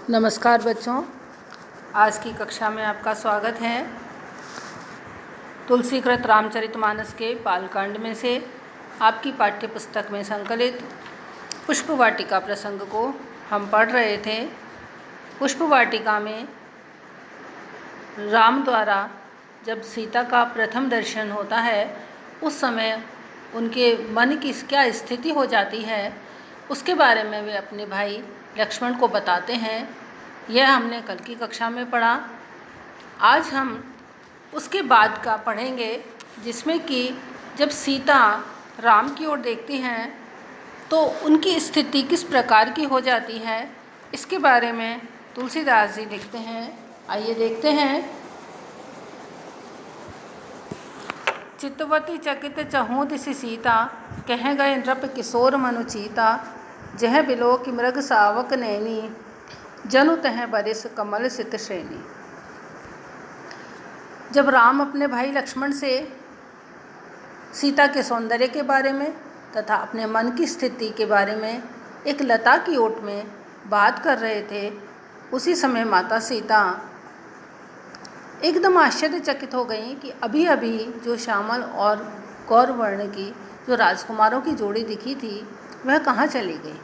नमस्कार बच्चों, आज की कक्षा में आपका स्वागत है। तुलसीकृत रामचरितमानस के बालकांड में से आपकी पाठ्य पुस्तक में संकलित पुष्प वाटिका प्रसंग को हम पढ़ रहे थे। पुष्प वाटिका में राम द्वारा जब सीता का प्रथम दर्शन होता है उस समय उनके मन की क्या स्थिति हो जाती है उसके बारे में वे अपने भाई लक्ष्मण को बताते हैं। यह हमने कल की कक्षा में पढ़ा। आज हम उसके बाद का पढ़ेंगे, जिसमें कि जब सीता राम की ओर देखती हैं तो उनकी स्थिति किस प्रकार की हो जाती है, इसके बारे में तुलसीदास जी लिखते हैं। आइए देखते हैं। चितवती चकित चहूँ दिसि सीता, कह गए नृप किशोर मनुचीता। जह बिलो कि मृग सावक नैनी, जनु तह बरिस कमल सित श्रेणी। जब राम अपने भाई लक्ष्मण से सीता के सौंदर्य के बारे में तथा अपने मन की स्थिति के बारे में एक लता की ओट में बात कर रहे थे, उसी समय माता सीता एकदम आश्चर्यचकित हो गई कि अभी अभी जो श्यामल और गौर वर्ण की जो राजकुमारों की जोड़ी दिखी थी वह कहाँ चली गई।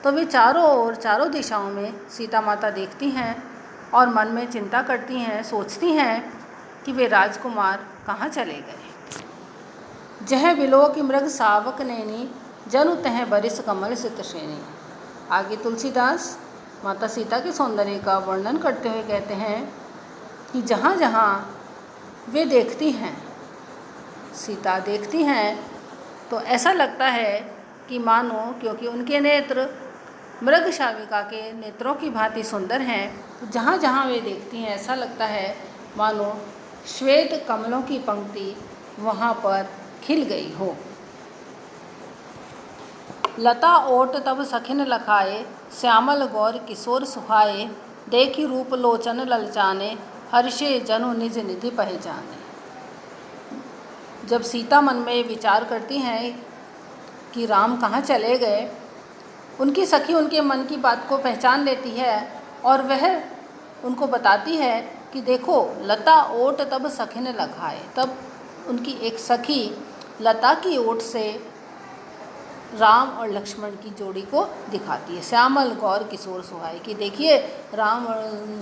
तो वे चारों ओर चारों दिशाओं में सीता माता देखती हैं और मन में चिंता करती हैं, सोचती हैं कि वे राजकुमार कहाँ चले गए। जह बिलो कि मृग सावक नैनी, जनु तह बरिस कमल सित श्रेणी। आगे तुलसीदास माता सीता के सौंदर्य का वर्णन करते हुए कहते हैं कि जहाँ जहाँ वे देखती हैं, सीता देखती हैं, तो ऐसा लगता है कि मानो, क्योंकि उनके नेत्र मृग शाविका के नेत्रों की भांति सुंदर हैं, तो जहाँ जहाँ वे देखती हैं ऐसा लगता है मानो श्वेत कमलों की पंक्ति वहाँ पर खिल गई हो। लता ओट तब सखिन लखाए, श्यामल गौर किशोर सुहाए। देखी रूप लोचन ललचाने, हर्षे जनु निज निधि पहचाने। जब सीता मन में विचार करती हैं कि राम कहाँ चले गए, उनकी सखी उनके मन की बात को पहचान लेती है और वह उनको बताती है कि देखो लता ओट तब सखिन लखाए। तब उनकी एक सखी लता की ओट से राम और लक्ष्मण की जोड़ी को दिखाती है। श्यामल गौर किशोर सुहाए, कि देखिए राम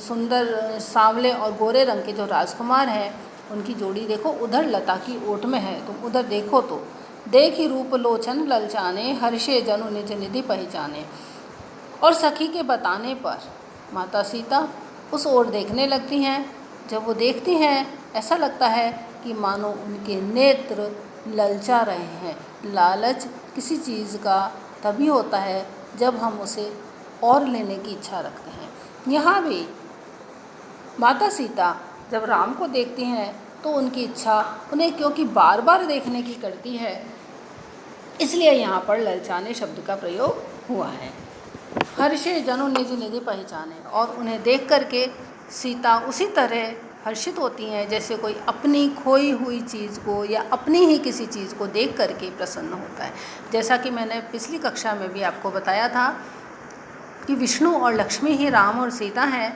सुंदर सांवले और गोरे रंग के जो राजकुमार हैं उनकी जोड़ी देखो उधर लता की ओट में है, तुम उधर देखो। तो देखी रूप लोचन ललचाने, हर्षे जनु निज निधि पहचाने। और सखी के बताने पर माता सीता उस ओर देखने लगती हैं। जब वो देखती हैं ऐसा लगता है कि मानो उनके नेत्र ललचा रहे हैं। लालच किसी चीज़ का तभी होता है जब हम उसे और लेने की इच्छा रखते हैं। यहाँ भी माता सीता जब राम को देखती हैं तो उनकी इच्छा उन्हें क्योंकि बार बार देखने की करती है, इसलिए यहाँ पर ललचाने शब्द का प्रयोग हुआ है। हर्षे जनु निज निधि पहचाने, और उन्हें देख करके सीता उसी तरह हर्षित होती हैं जैसे कोई अपनी खोई हुई चीज़ को या अपनी ही किसी चीज़ को देख करके प्रसन्न होता है। जैसा कि मैंने पिछली कक्षा में भी आपको बताया था कि विष्णु और लक्ष्मी ही राम और सीता हैं,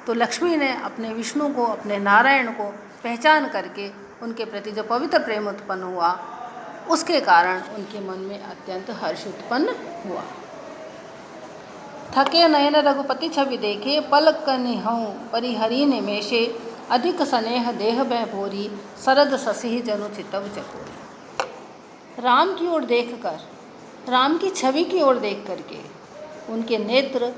तो लक्ष्मी ने अपने विष्णु को, अपने नारायण को पहचान करके उनके प्रति जो पवित्र प्रेम उत्पन्न हुआ, उसके कारण उनके मन में अत्यंत हर्ष उत्पन्न हुआ। थके नयन रघुपति छवि देखे, पलक कनिहऊँ परिहरी निमेषे। अधिक स्नेह देह बह भोरी, सरद ससिह जनु चितव चकोरी। राम की ओर देखकर, राम की छवि की ओर देख करके उनके नेत्र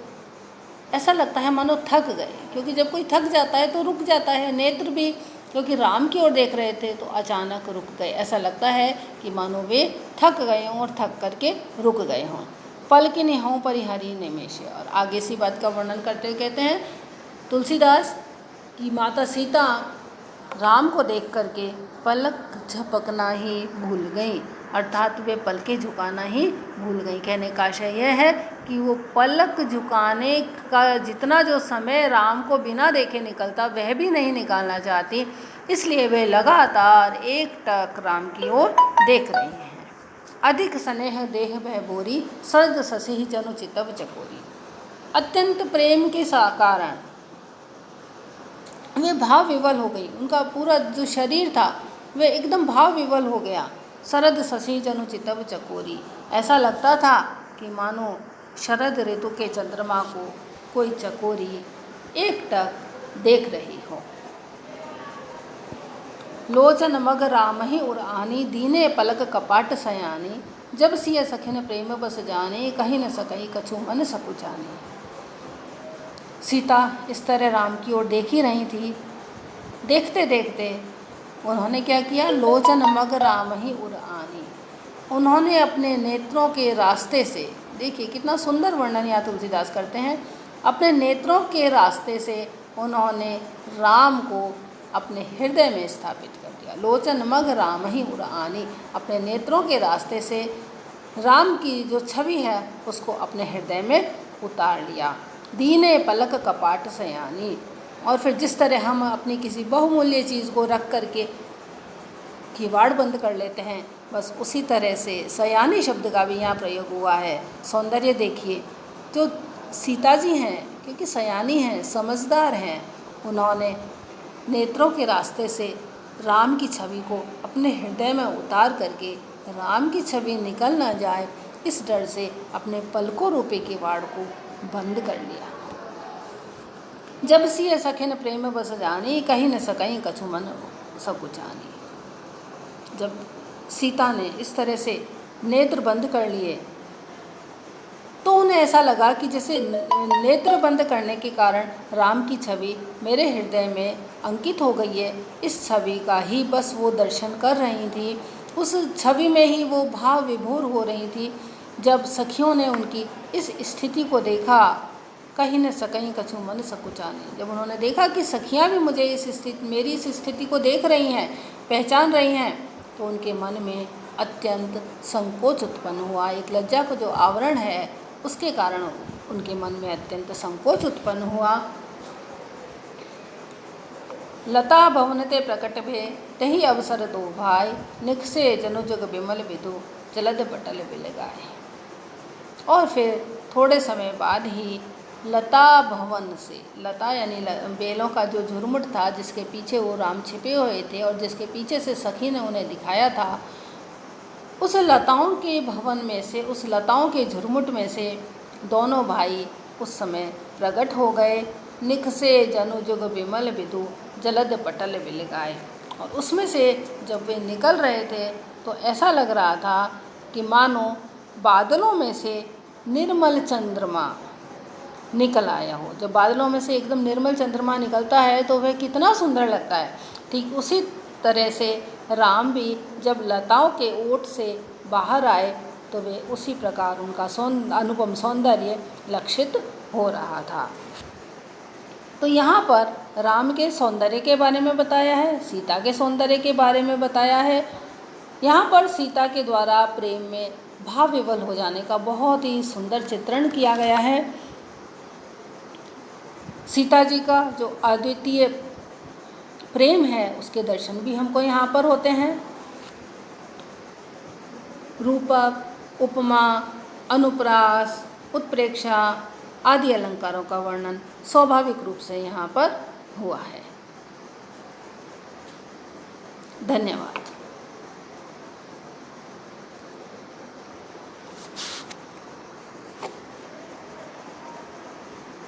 ऐसा लगता है मानो थक गए, क्योंकि जब कोई थक जाता है तो रुक जाता है। नेत्र भी क्योंकि राम की ओर देख रहे थे तो अचानक रुक गए। ऐसा लगता है कि मानो वे थक गए हों और थक करके रुक गए हों। पलकिनी हों परिहरी निमेषे। और आगे सी बात का वर्णन करते हुए कहते हैं तुलसीदास कि माता सीता राम को देख करके पलक झपकना ही भूल गई, अर्थात वे पलकें झुकाना ही भूल गई। कहने का आशय यह है कि वो पलक झुकाने का जितना जो समय राम को बिना देखे निकलता वह भी नहीं निकालना चाहती, इसलिए वे लगातार एकटक राम की ओर देख रही हैं। अधिक स्नेह देह बह बोरी, सरद ससिह जनु चितव चकोरी। अत्यंत प्रेम के कारण वे भाव विवल हो गई। उनका पूरा जो शरीर था वह एकदम भाव विवल हो गया। शरद शशि जनु चितव चकोरी, ऐसा लगता था कि मानो शरद ऋतु के चंद्रमा को कोई चकोरी एकटक देख रही हो। लोचन मग राम ही उड़ानी, दीने पलक कपाट सयानी, जब सिय सखिन प्रेम बस जाने, कहीं न सकई कछु मन सकुचाने। सीता इस तरह राम की ओर देख ही रही थी। देखते देखते उन्होंने क्या किया, लोचन मग राम ही उड़ानी, उन्होंने अपने नेत्रों के रास्ते से, देखिए कितना सुंदर वर्णन यहाँ तुलसीदास करते हैं, अपने नेत्रों के रास्ते से उन्होंने राम को अपने हृदय में स्थापित कर दिया। लोचन मग राम ही उड़ानी, अपने नेत्रों के रास्ते से राम की जो छवि है उसको अपने हृदय में उतार लिया। दीने पलक कपाट सयानी, और फिर जिस तरह हम अपनी किसी बहुमूल्य चीज़ को रख करके किवाड़ बंद कर लेते हैं, बस उसी तरह से सयानी शब्द का भी यहाँ प्रयोग हुआ है। सौंदर्य देखिए, जो सीता जी हैं क्योंकि सयानी हैं, समझदार हैं, उन्होंने नेत्रों के रास्ते से राम की छवि को अपने हृदय में उतार करके राम की छवि निकल न जाए इस डर से अपने पलकों रूपी किवाड़ को बंद कर लिया। जब सिय सखिन प्रेम बस जानी, कहीं न सकई कछु मन सकुचानी। जब सीता ने इस तरह से नेत्र बंद कर लिए तो उन्हें ऐसा लगा कि जैसे नेत्र बंद करने के कारण राम की छवि मेरे हृदय में अंकित हो गई है। इस छवि का ही बस वो दर्शन कर रही थी, उस छवि में ही वो भाव विभोर हो रही थी। जब सखियों ने उनकी इस स्थिति को देखा, कहीं न सकई कछु मन सकुचाने, जब उन्होंने देखा कि सखियाँ भी मुझे मेरी इस स्थिति को देख रही हैं, पहचान रही हैं, तो उनके मन में अत्यंत संकोच उत्पन्न हुआ। एक लज्जा को जो आवरण है उसके कारण उनके मन में अत्यंत संकोच उत्पन्न हुआ। लता भवनते प्रकट भे तही अवसर दो भाई, निखसे जनुजग बिमल विदु जलद पटल बिलगाए। और फिर थोड़े समय बाद ही लता भवन से, लता यानी बेलों का जो झुरमुट था जिसके पीछे वो राम छिपे हुए थे और जिसके पीछे से सखी ने उन्हें दिखाया था, उस लताओं के भवन में से, उस लताओं के झुरमुट में से दोनों भाई उस समय प्रकट हो गए। निखसे जनुजुग बिमल विदु जलद पटल बिलगाए, और उसमें से जब वे निकल रहे थे तो ऐसा लग रहा था कि मानो बादलों में से निर्मल चंद्रमा निकल आया हो। जब बादलों में से एकदम निर्मल चंद्रमा निकलता है तो वह कितना सुंदर लगता है। ठीक उसी तरह से राम भी जब लताओं के ओट से बाहर आए तो वे उसी प्रकार उनका अनुपम सौंदर्य लक्षित हो रहा था। तो यहाँ पर राम के सौंदर्य के बारे में बताया है, सीता के सौंदर्य के बारे में बताया है। यहाँ पर सीता के द्वारा प्रेम में भाव विवल हो जाने का बहुत ही सुंदर चित्रण किया गया है। सीता जी का जो अद्वितीय प्रेम है उसके दर्शन भी हमको यहाँ पर होते हैं। रूपक, उपमा, अनुप्रास, उत्प्रेक्षा आदि अलंकारों का वर्णन स्वाभाविक रूप से यहाँ पर हुआ है। धन्यवाद।